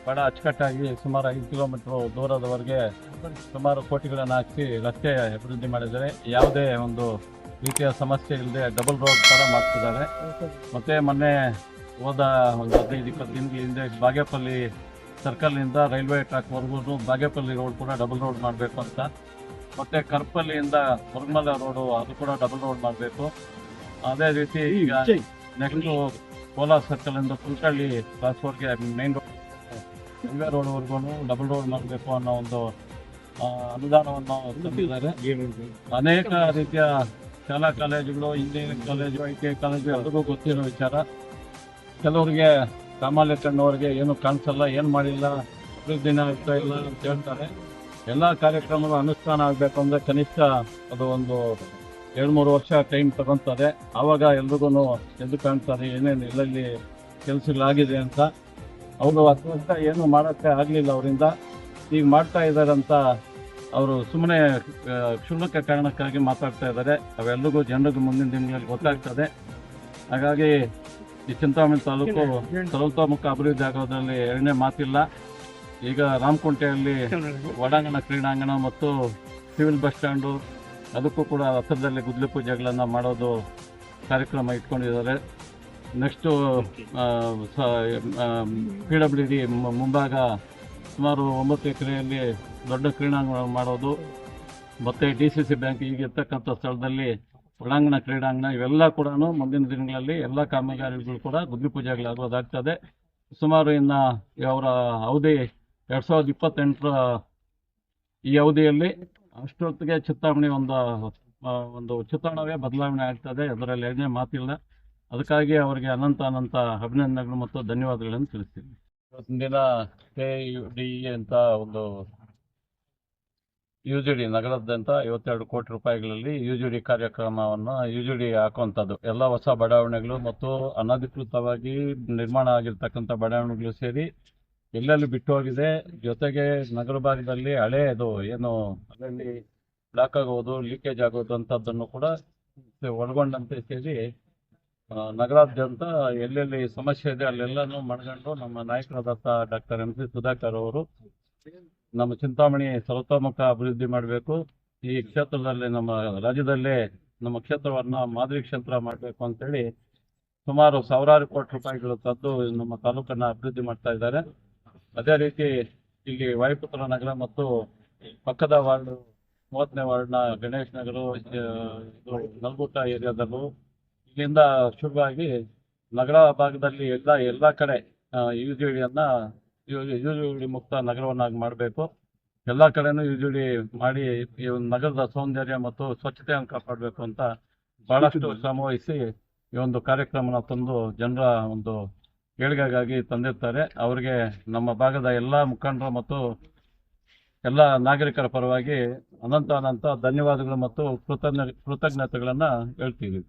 ಬಹಳ ಅಚ್ಚುಕಟ್ಟಾಗಿ ಸುಮಾರು 5 ಕಿಲೋಮೀಟರ್ ದೂರದವರೆಗೆ ಸುಮಾರು ಕೋಟಿಗಳನ್ನು ಹಾಕಿ ರಸ್ತೆ ಅಭಿವೃದ್ಧಿ ಮಾಡಿದ್ದಾರೆ. ಯಾವುದೇ ಒಂದು ರೀತಿಯ ಸಮಸ್ಯೆ ಇಲ್ಲದೆ ಡಬಲ್ ರೋಡ್ ಥರ ಮಾಡ್ತಿದ್ದಾರೆ. ಮತ್ತು ಮೊನ್ನೆ ಹೋದ ಒಂದು 15-20 ದಿನಗಳ ಹಿಂದೆ ಬಾಗೇಪಲ್ಲಿ ಸರ್ಕಲ್ನಿಂದ ರೈಲ್ವೆ ಟ್ರ್ಯಾಕ್ವರೆಗೂ ಬಾಗೇಪಲ್ಲಿ ರೋಡ್ ಕೂಡ ಡಬಲ್ ರೋಡ್ ಮಾಡಬೇಕು ಅಂತ, ಮತ್ತು ಕರ್ಪಲ್ಲಿಯಿಂದ ಹೊರಮಲ ರೋಡು ಅದು ಕೂಡ ಡಬಲ್ ರೋಡ್ ಮಾಡಬೇಕು. ಅದೇ ರೀತಿ ಈಗ ನೆಕ್ಸ್ಟು ಕೋಲಾರ ಸರ್ಕಲಿಂದ ಕುಲ್ಕಳ್ಳಿ ಕ್ರಾಸ್ವರ್ಗೆ ಮೇನ್ ರೋಡ್ ರೈಲ್ವೆ ರೋಡ್ವರೆಗೂ ಡಬಲ್ ರೋಡ್ ಮಾಡಬೇಕು ಅನ್ನೋ ಒಂದು ಅನುದಾನವನ್ನು ತಂದಿದ್ದಾರೆ. ಅನೇಕ ರೀತಿಯ ಶಾಲಾ ಕಾಲೇಜುಗಳು, ಇಂಜಿನಿಯರಿಂಗ್ ಕಾಲೇಜು, ITI ಕಾಲೇಜು ಎಲ್ರಿಗೂ ಗೊತ್ತಿರೋ ವಿಚಾರ. ಕೆಲವರಿಗೆ ಸಾಮಾನ್ಯ ಕಣ್ಣವರಿಗೆ ಏನು ಕಾಣಿಸಲ್ಲ, ಏನು ಮಾಡಿಲ್ಲ, ಅಭಿವೃದ್ಧಿನ ಆಗ್ತಾ ಇಲ್ಲ ಅಂತ ಹೇಳ್ತಾರೆ. ಎಲ್ಲ ಕಾರ್ಯಕ್ರಮಗಳು ಅನುಷ್ಠಾನ ಆಗಬೇಕು ಅಂದರೆ ಕನಿಷ್ಠ ಅದು ಒಂದು 2-3 ವರ್ಷ ಟೈಮ್ ತಗೊತಾರೆ. ಆವಾಗ ಎಲ್ರಿಗೂ ಎದ್ದು ಕಾಣ್ತಾರೆ ಏನೇನು ಎಲ್ಲೆಲ್ಲಿ ಕೆಲಸಗಳಾಗಿದೆ ಅಂತ. ಅವರು 10 ವರ್ಷ ಏನು ಮಾಡೋಕ್ಕೆ ಆಗಲಿಲ್ಲ ಅವರಿಂದ, ಈಗ ಮಾಡ್ತಾ ಇದ್ದಾರೆ ಅಂತ ಅವರು ಸುಮ್ಮನೆ ಕ್ಷುಲ್ಲಕ ಕಾರಣಕ್ಕಾಗಿ ಮಾತಾಡ್ತಾ ಇದ್ದಾರೆ. ಅವೆಲ್ಲರಿಗೂ ಜನರಿಗೆ ಮುಂದಿನ ದಿನಗಳಲ್ಲಿ ಗೊತ್ತಾಗ್ತದೆ. ಹಾಗಾಗಿ ಈ ಚಿಂತಾಮಣಿ ತಾಲೂಕು ಸರ್ವತೋಮುಖ ಅಭಿವೃದ್ಧಿ ಆಗೋದ್ರಲ್ಲಿ ಎರಡನೇ ಮಾತಿಲ್ಲ. ಈಗ ರಾಮಕುಂಟೆಯಲ್ಲಿ ಒಳಾಂಗಣ ಕ್ರೀಡಾಂಗಣ ಮತ್ತು ಸಿವಿಲ್ ಬಸ್ ಸ್ಟ್ಯಾಂಡು ಅದಕ್ಕೂ ಕೂಡ ಹತ್ತಿರದಲ್ಲಿ ಗುದ್ಲಿ ಪೂಜೆಗಳನ್ನು ಮಾಡೋದು ಕಾರ್ಯಕ್ರಮ ಇಟ್ಕೊಂಡಿದ್ದಾರೆ. ನೆಕ್ಸ್ಟು PWD ಮುಂಭಾಗ ಸುಮಾರು 9 ಎಕರೆಯಲ್ಲಿ ದೊಡ್ಡ ಕ್ರೀಡಾಂಗಣ ಮಾಡೋದು, ಮತ್ತು DCC ಬ್ಯಾಂಕ್ ಈಗಿರ್ತಕ್ಕಂಥ ಸ್ಥಳದಲ್ಲಿ ಒಳಾಂಗಣ ಕ್ರೀಡಾಂಗಣ, ಇವೆಲ್ಲ ಕೂಡ ಮುಂದಿನ ದಿನಗಳಲ್ಲಿ ಎಲ್ಲ ಕಾಮಗಾರಿಗಳು ಕೂಡ ಗುದ್ಲಿ ಪೂಜೆಗಳಾಗೋದಾಗ್ತದೆ. ಸುಮಾರು ಇನ್ನು ಅವರ ಅವಧಿ 2028 ಈ ಅವಧಿಯಲ್ಲಿ ಅಷ್ಟೊತ್ತಿಗೆ ಚಿಂತಾಮಣಿ ಒಂದು ಚಿತ್ರಣವೇ ಬದಲಾವಣೆ ಆಗ್ತದೆ, ಅದರಲ್ಲಿ ಎರಡನೇ ಮಾತಿಲ್ಲ. ಅದಕ್ಕಾಗಿ ಅವರಿಗೆ ಅನಂತ ಅಭಿನಂದನೆಗಳು ಮತ್ತು ಧನ್ಯವಾದಗಳನ್ನು ತಿಳಿಸ್ತೀನಿ. ಇವತ್ತಿನ ದಿನ KUDE ಅಂತ ಒಂದು UGD ನಗರದಾದ್ಯಂತ 52 ಕೋಟಿ ರೂಪಾಯಿಗಳಲ್ಲಿ UGD ಕಾರ್ಯಕ್ರಮವನ್ನು UGD ಹಾಕುವಂಥದ್ದು, ಎಲ್ಲ ಹೊಸ ಬಡಾವಣೆಗಳು ಮತ್ತು ಅನಧಿಕೃತವಾಗಿ ನಿರ್ಮಾಣ ಆಗಿರ್ತಕ್ಕಂಥ ಬಡಾವಣೆಗಳು ಸೇರಿ ಎಲ್ಲೆಲ್ಲಿ ಬಿಟ್ಟು ಹೋಗಿದೆ, ಜೊತೆಗೆ ನಗರ ಭಾಗದಲ್ಲಿ ಹಳೆಯದು ಏನು ಅದರಲ್ಲಿ ಬ್ಲಾಕ್ ಆಗೋದು, ಲೀಕೇಜ್ ಆಗೋದು ಅಂಥದ್ದನ್ನು ಕೂಡ ಒಳಗೊಂಡಂತೆ ಸೇರಿ ನಗರಾದ್ಯಂತ ಎಲ್ಲೆಲ್ಲಿ ಸಮಸ್ಯೆ ಇದೆ ಅಲ್ಲೆಲ್ಲನೂ ಮನಗಂಡು ನಮ್ಮ ನಾಯಕರಾದಂಥ ಡಾಕ್ಟರ್ MC ಸುಧಾಕರ್ ಅವರು ನಮ್ಮ ಚಿಂತಾಮಣಿ ಸರ್ವತೋಮುಖ ಅಭಿವೃದ್ಧಿ ಮಾಡಬೇಕು, ಈ ಕ್ಷೇತ್ರದಲ್ಲಿ ನಮ್ಮ ರಾಜ್ಯದಲ್ಲೇ ನಮ್ಮ ಕ್ಷೇತ್ರವನ್ನು ಮಾದರಿ ಕ್ಷೇತ್ರ ಮಾಡಬೇಕು ಅಂತೇಳಿ ಸುಮಾರು ಸಾವಿರಾರು ಕೋಟಿ ರೂಪಾಯಿಗಳು ತಂದು ನಮ್ಮ ತಾಲೂಕನ್ನು ಅಭಿವೃದ್ಧಿ ಮಾಡ್ತಾ ಇದ್ದಾರೆ. ಅದೇ ರೀತಿ ಇಲ್ಲಿ ವಾಯುಪುತ್ರ ನಗರ ಮತ್ತು ಪಕ್ಕದ ವಾರ್ಡು 30ನೇ ವಾರ್ಡ್ನ ಗಣೇಶ್ ನಗರ, ಇದು ನಲ್ಗುಟ್ಟ ಏರಿಯಾದಲ್ಲೂ ಇಲ್ಲಿಂದ ಶುರುವಾಗಿ ನಗರ ಭಾಗದಲ್ಲಿ ಎಲ್ಲ ಕಡೆ UGD ಮುಕ್ತ ನಗರವನ್ನಾಗಿ ಮಾಡಬೇಕು. ಎಲ್ಲ ಕಡೆನೂ UGD ಮಾಡಿ ಈ ಒಂದು ನಗರದ ಸೌಂದರ್ಯ ಮತ್ತು ಸ್ವಚ್ಛತೆಯನ್ನು ಕಾಪಾಡಬೇಕು ಅಂತ ಬಹಳಷ್ಟು ಶ್ರಮವಹಿಸಿ ಈ ಒಂದು ಕಾರ್ಯಕ್ರಮನ ತಂದು ಜನರ ಒಂದು ಏಳಿಗೆಗಾಗಿ ತಂದಿರ್ತಾರೆ. ಅವರಿಗೆ ನಮ್ಮ ಭಾಗದ ಎಲ್ಲ ಮುಖಂಡರು ಮತ್ತು ಎಲ್ಲ ನಾಗರಿಕರ ಪರವಾಗಿ ಅನಂತ ಧನ್ಯವಾದಗಳು ಮತ್ತು ಕೃತಜ್ಞತೆಗಳನ್ನು ಹೇಳ್ತೀವಿ.